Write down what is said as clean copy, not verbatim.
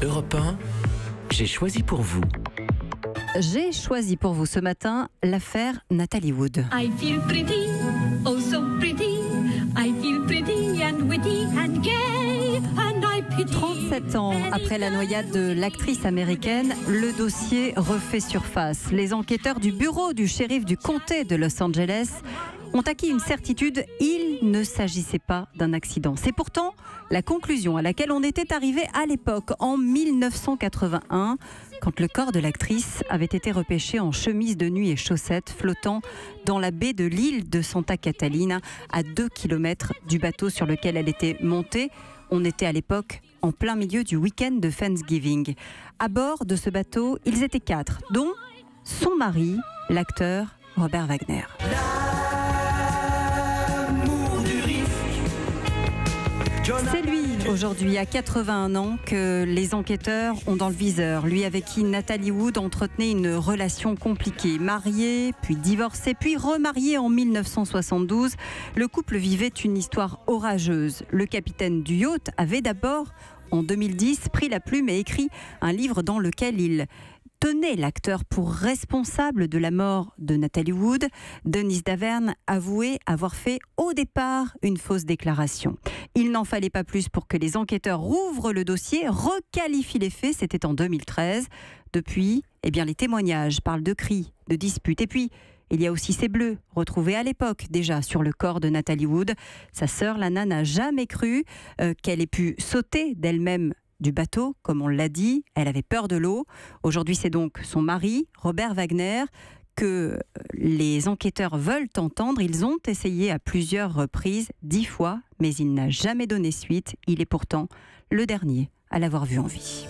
Europe 1, j'ai choisi pour vous. J'ai choisi pour vous ce matin l'affaire Natalie Wood. I feel pretty, oh so pretty. I feel pretty and witty and gay and I pity. 37 ans après la noyade de l'actrice américaine, le dossier refait surface. Les enquêteurs du bureau du shérif du comté de Los Angeles ont acquis une certitude, il ne s'agissait pas d'un accident. C'est pourtant la conclusion à laquelle on était arrivé à l'époque, en 1981, quand le corps de l'actrice avait été repêché en chemise de nuit et chaussettes, flottant dans la baie de l'île de Santa Catalina, à 2 km du bateau sur lequel elle était montée. On était à l'époque en plein milieu du week-end de Thanksgiving. À bord de ce bateau, ils étaient 4, dont son mari, l'acteur Robert Wagner. C'est lui, aujourd'hui, à 81 ans, que les enquêteurs ont dans le viseur. Lui avec qui Natalie Wood entretenait une relation compliquée. Marié, puis divorcé, puis remarié en 1972. Le couple vivait une histoire orageuse. Le capitaine du yacht avait d'abord, en 2010, pris la plume et écrit un livre dans lequel il tenait l'acteur pour responsable de la mort de Natalie Wood. Dennis Davern avouait avoir fait au départ une fausse déclaration. Il n'en fallait pas plus pour que les enquêteurs rouvrent le dossier, requalifient les faits, c'était en 2013. Depuis, les témoignages parlent de cris, de disputes. Et puis, il y a aussi ces bleus, retrouvés à l'époque déjà sur le corps de Natalie Wood. Sa sœur Lana n'a jamais cru qu'elle ait pu sauter d'elle-même du bateau, comme on l'a dit. Elle avait peur de l'eau. Aujourd'hui, c'est donc son mari, Robert Wagner, que les enquêteurs veulent entendre. Ils ont essayé à plusieurs reprises, 10 fois, mais il n'a jamais donné suite. Il est pourtant le dernier à l'avoir vu en vie.